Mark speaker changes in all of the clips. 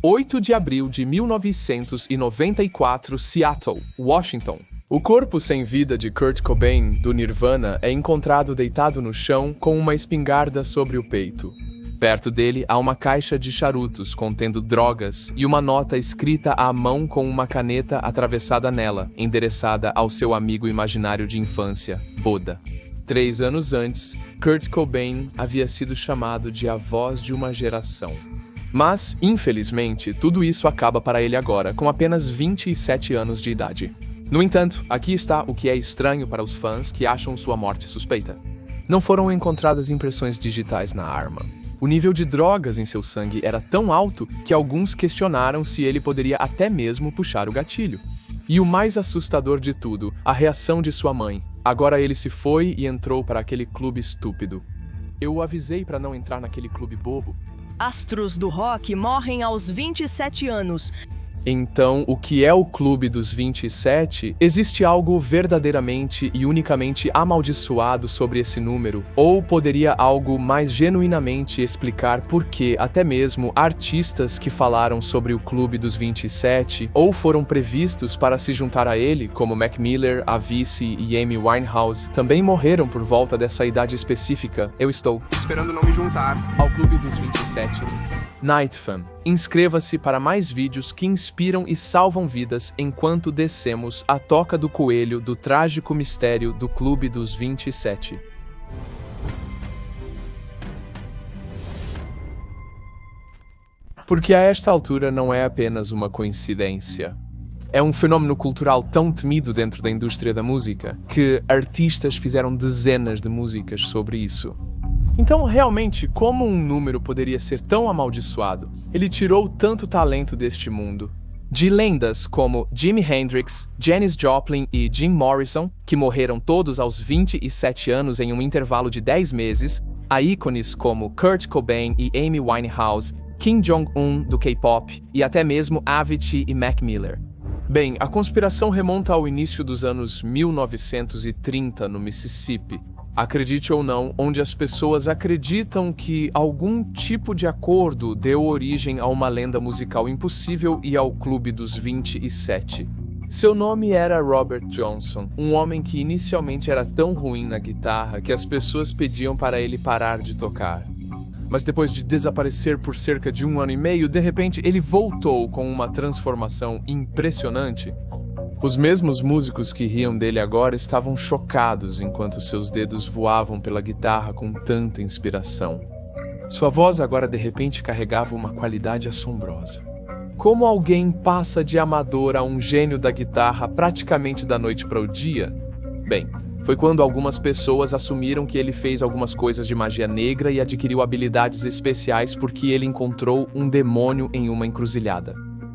Speaker 1: 8 de abril de 1994, Seattle, Washington. O corpo sem vida de Kurt Cobain, do Nirvana, é encontrado deitado no chão com uma espingarda sobre o peito. Perto dele há uma caixa de charutos contendo drogas e uma nota escrita à mão com uma caneta atravessada nela, endereçada ao seu amigo imaginário de infância, Boda. 3 anos antes, Kurt Cobain havia sido chamado de a voz de uma geração. Mas, infelizmente, tudo isso acaba para ele agora, com apenas 27 anos de idade. No entanto, aqui está o que é estranho para os fãs que acham sua morte suspeita. Não foram encontradas impressões digitais na arma. O nível de drogas em seu sangue era tão alto que alguns questionaram se ele poderia até mesmo puxar o gatilho. E o mais assustador de tudo, a reação de sua mãe. Agora ele se foi e entrou para aquele clube estúpido. Eu o avisei para não entrar naquele clube bobo.
Speaker 2: Astros do rock morrem aos 27 anos.
Speaker 1: Então, o que é o Clube dos 27? Existe algo verdadeiramente e unicamente amaldiçoado sobre esse número? Ou poderia algo mais genuinamente explicar por que até mesmo artistas que falaram sobre o Clube dos 27 ou foram previstos para se juntar a ele, como Mac Miller, Avicii e Amy Winehouse, também morreram por volta dessa idade específica? Eu estou esperando não me juntar ao Clube dos 27. Nightfan. Inscreva-se para mais vídeos que inspiram e salvam vidas enquanto descemos a toca do coelho do trágico mistério do Clube dos 27. Porque a esta altura não é apenas uma coincidência. É um fenômeno cultural tão temido dentro da indústria da música que artistas fizeram dezenas de músicas sobre isso. Então, realmente, como um número poderia ser tão amaldiçoado? Ele tirou tanto talento deste mundo. De lendas como Jimi Hendrix, Janis Joplin e Jim Morrison, que morreram todos aos 27 anos em um intervalo de 10 meses, a ícones como Kurt Cobain e Amy Winehouse, Kim Jong-un do K-pop e até mesmo Avicii e Mac Miller. Bem, a conspiração remonta ao início dos anos 1930 no Mississippi. Acredite ou não, onde as pessoas acreditam que algum tipo de acordo deu origem a uma lenda musical impossível e ao Clube dos 27. Seu nome era Robert Johnson, um homem que inicialmente era tão ruim na guitarra que as pessoas pediam para ele parar de tocar. Mas depois de desaparecer por cerca de 1 ano e meio, de repente ele voltou com uma transformação impressionante. Os mesmos músicos que riam dele agora estavam chocados enquanto seus dedos voavam pela guitarra com tanta inspiração. Sua voz agora de repente carregava uma qualidade assombrosa. Como alguém passa de amador a um gênio da guitarra praticamente da noite para o dia? Bem, foi quando algumas pessoas assumiram que ele fez algumas coisas de magia negra e adquiriu habilidades especiais porque ele encontrou um demônio em uma encruzilhada.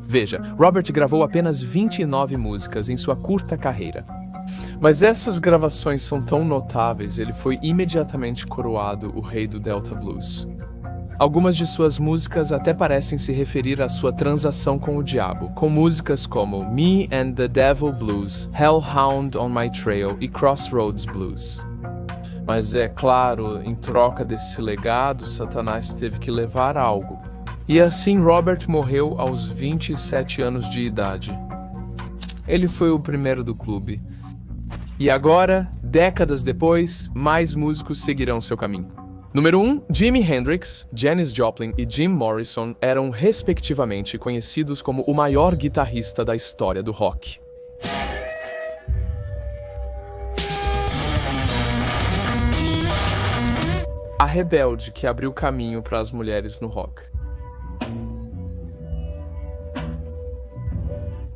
Speaker 1: Veja, Robert gravou apenas 29 músicas em sua curta carreira. Mas essas gravações são tão notáveis, ele foi imediatamente coroado o rei do Delta Blues. Algumas de suas músicas até parecem se referir à sua transação com o diabo, com músicas como Me and the Devil Blues, Hellhound on My Trail e Crossroads Blues. Mas é claro, em troca desse legado, Satanás teve que levar algo. E assim Robert morreu aos 27 anos de idade. Ele foi o primeiro do clube. E agora, décadas depois, mais músicos seguirão seu caminho. Número 1, Jimi Hendrix, Janis Joplin e Jim Morrison eram respectivamente conhecidos como o maior guitarrista da história do rock. A rebelde que abriu caminho para as mulheres no rock.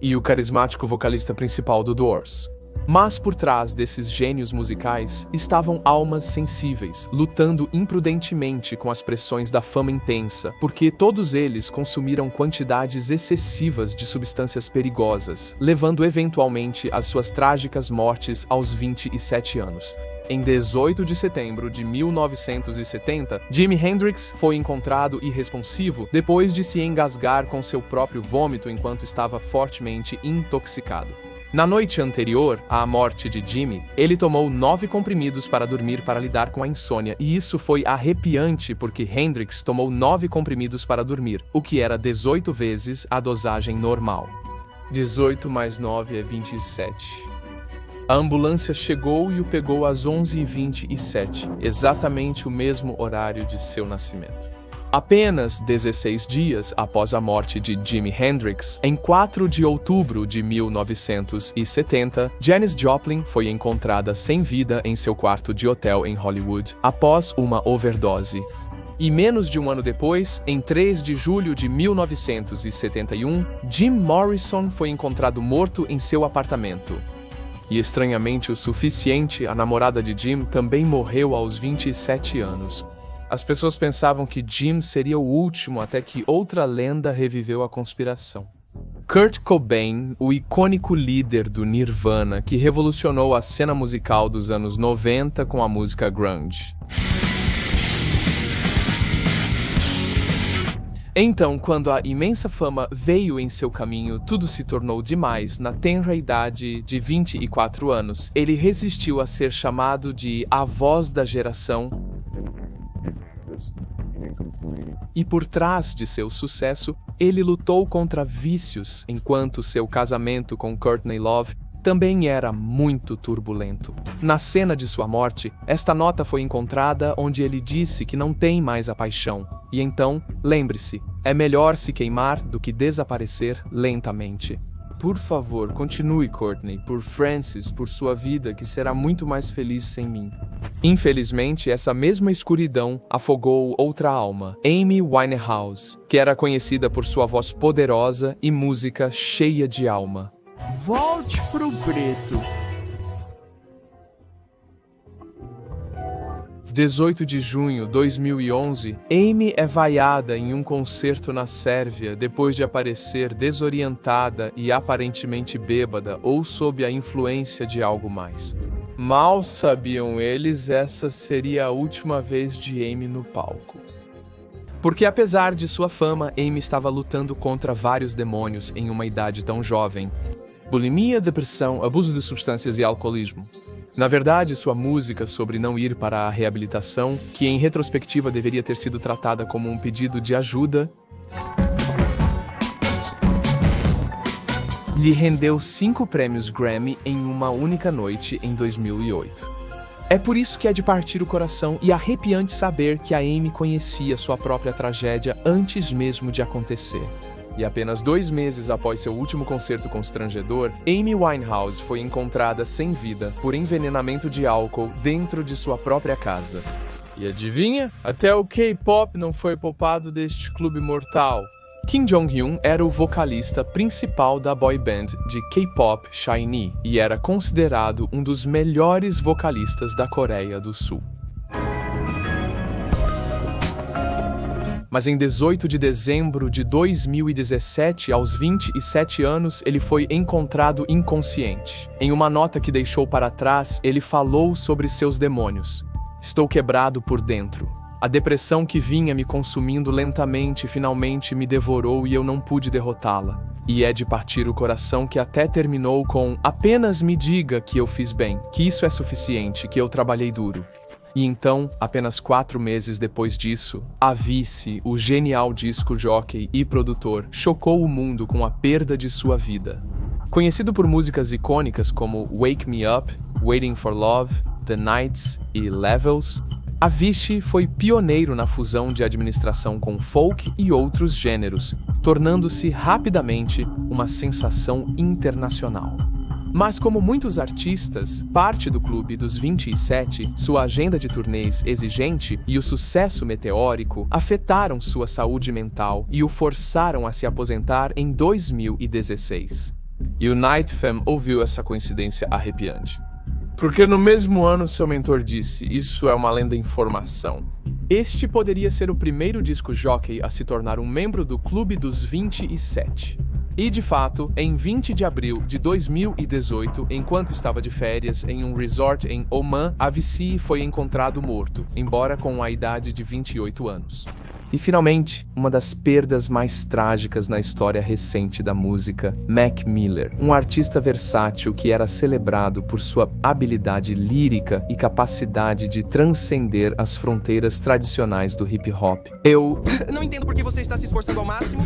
Speaker 1: E o carismático vocalista principal do Doors. Mas por trás desses gênios musicais estavam almas sensíveis, lutando imprudentemente com as pressões da fama intensa, porque todos eles consumiram quantidades excessivas de substâncias perigosas, levando eventualmente às suas trágicas mortes aos 27 anos. Em 18 de setembro de 1970, Jimi Hendrix foi encontrado irresponsivo depois de se engasgar com seu próprio vômito enquanto estava fortemente intoxicado. Na noite anterior à morte de Jimi, ele tomou 9 comprimidos para dormir para lidar com a insônia, e isso foi arrepiante porque Hendrix tomou 9 comprimidos para dormir, o que era 18 vezes a dosagem normal. 18 mais 9 é 27. A ambulância chegou e o pegou às 11h27, exatamente o mesmo horário de seu nascimento. Apenas 16 dias após a morte de Jimi Hendrix, em 4 de outubro de 1970, Janis Joplin foi encontrada sem vida em seu quarto de hotel em Hollywood após uma overdose. E menos de um ano depois, em 3 de julho de 1971, Jim Morrison foi encontrado morto em seu apartamento. E estranhamente o suficiente, a namorada de Jim também morreu aos 27 anos. As pessoas pensavam que Jim seria o último até que outra lenda reviveu a conspiração. Kurt Cobain, o icônico líder do Nirvana, que revolucionou a cena musical dos anos 90 com a música grunge. Então, quando a imensa fama veio em seu caminho, tudo se tornou demais. Na tenra idade de 24 anos, ele resistiu a ser chamado de a voz da geração. E por trás de seu sucesso, ele lutou contra vícios, enquanto seu casamento com Courtney Love também era muito turbulento. Na cena de sua morte, esta nota foi encontrada onde ele disse que não tem mais a paixão. E então, lembre-se, é melhor se queimar do que desaparecer lentamente. Por favor, continue, Courtney, por Francis, por sua vida, que será muito mais feliz sem mim. Infelizmente, essa mesma escuridão afogou outra alma, Amy Winehouse, que era conhecida por sua voz poderosa e música cheia de alma.
Speaker 2: Volte pro preto.
Speaker 1: 18 de junho de 2011, Amy é vaiada em um concerto na Sérvia depois de aparecer desorientada e aparentemente bêbada ou sob a influência de algo mais. Mal sabiam eles, essa seria a última vez de Amy no palco. Porque apesar de sua fama, Amy estava lutando contra vários demônios em uma idade tão jovem. Bulimia, depressão, abuso de substâncias e alcoolismo. Na verdade, sua música sobre não ir para a reabilitação, que em retrospectiva deveria ter sido tratada como um pedido de ajuda, lhe rendeu 5 prêmios Grammy em uma única noite em 2008. É por isso que é de partir o coração e arrepiante saber que a Amy conhecia sua própria tragédia antes mesmo de acontecer. E apenas 2 meses após seu último concerto constrangedor, Amy Winehouse foi encontrada sem vida por envenenamento de álcool dentro de sua própria casa. E adivinha? Até o K-pop não foi poupado deste clube mortal. Kim Jong-hyun era o vocalista principal da boy band de K-pop SHINee e era considerado um dos melhores vocalistas da Coreia do Sul. Mas em 18 de dezembro de 2017, aos 27 anos, ele foi encontrado inconsciente. Em uma nota que deixou para trás, ele falou sobre seus demônios. Estou quebrado por dentro. A depressão que vinha me consumindo lentamente finalmente me devorou e eu não pude derrotá-la. E é de partir o coração que até terminou com apenas me diga que eu fiz bem, que isso é suficiente, que eu trabalhei duro. E então, apenas 4 meses depois disso, Avicii, o genial disco jockey e produtor, chocou o mundo com a perda de sua vida. Conhecido por músicas icônicas como Wake Me Up, Waiting for Love, The Nights e Levels, Avicii foi pioneiro na fusão de administração com folk e outros gêneros, tornando-se rapidamente uma sensação internacional. Mas como muitos artistas, parte do Clube dos 27, sua agenda de turnês exigente e o sucesso meteórico afetaram sua saúde mental e o forçaram a se aposentar em 2016. E o Night Fam ouviu essa coincidência arrepiante. Porque no mesmo ano seu mentor disse, isso é uma lenda em formação. Este poderia ser o primeiro disco jockey a se tornar um membro do Clube dos 27. E, de fato, em 20 de abril de 2018, enquanto estava de férias em um resort em Oman, Avicii foi encontrado morto, embora com a idade de 28 anos. E finalmente, uma das perdas mais trágicas na história recente da música, Mac Miller, um artista versátil que era celebrado por sua habilidade lírica e capacidade de transcender as fronteiras tradicionais do hip hop. Eu
Speaker 3: não entendo por que você está se esforçando ao máximo.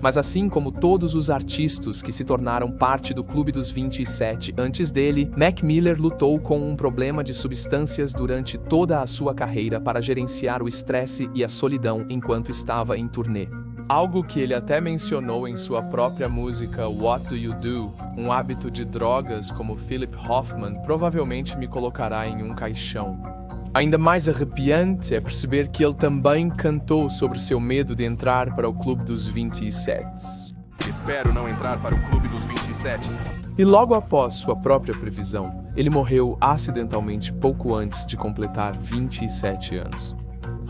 Speaker 1: Mas assim como todos os artistas que se tornaram parte do Clube dos 27 antes dele, Mac Miller lutou com um problema de substâncias durante toda a sua carreira para gerenciar o estresse e a solidão enquanto estava em turnê. Algo que ele até mencionou em sua própria música What Do You Do? Um hábito de drogas como Philip Hoffman provavelmente me colocará em um caixão. Ainda mais arrepiante é perceber que ele também cantou sobre seu medo de entrar para o Clube dos 27.
Speaker 3: Espero não entrar para o Clube dos 27.
Speaker 1: E logo após sua própria previsão, ele morreu acidentalmente pouco antes de completar 27 anos.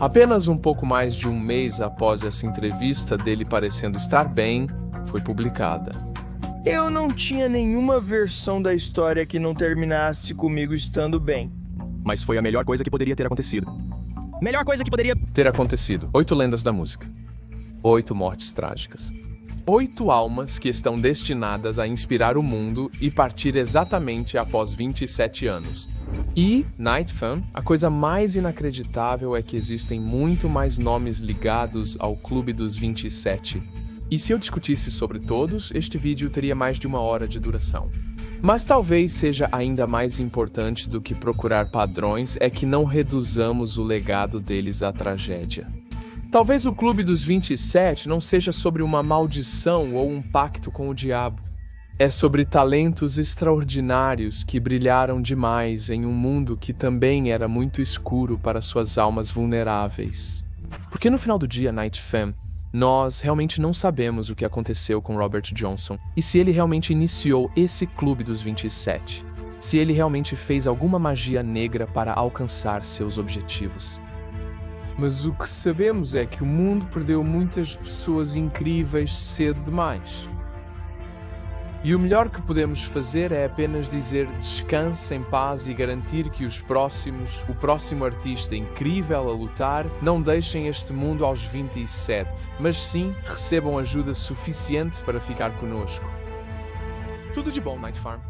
Speaker 1: Apenas um pouco mais de um mês após essa entrevista dele parecendo estar bem, foi publicada.
Speaker 4: Eu não tinha nenhuma versão da história que não terminasse comigo estando bem.
Speaker 3: Mas foi a melhor coisa que poderia ter acontecido. Melhor coisa que poderia
Speaker 1: ter acontecido. 8 lendas da música. 8 mortes trágicas. 8 almas que estão destinadas a inspirar o mundo e partir exatamente após 27 anos. E, Night Fam, a coisa mais inacreditável é que existem muito mais nomes ligados ao Clube dos 27. E se eu discutisse sobre todos, este vídeo teria mais de 1 hora de duração. Mas talvez seja ainda mais importante do que procurar padrões é que não reduzamos o legado deles à tragédia. Talvez o Clube dos 27 não seja sobre uma maldição ou um pacto com o diabo. É sobre talentos extraordinários que brilharam demais em um mundo que também era muito escuro para suas almas vulneráveis. Porque no final do dia, Night Fam, nós realmente não sabemos o que aconteceu com Robert Johnson e se ele realmente iniciou esse Clube dos 27. Se ele realmente fez alguma magia negra para alcançar seus objetivos. Mas o que sabemos é que o mundo perdeu muitas pessoas incríveis cedo demais. E o melhor que podemos fazer é apenas dizer descanse em paz e garantir que o próximo artista incrível a lutar, não deixem este mundo aos 27, mas sim recebam ajuda suficiente para ficar conosco. Tudo de bom, Night Farm.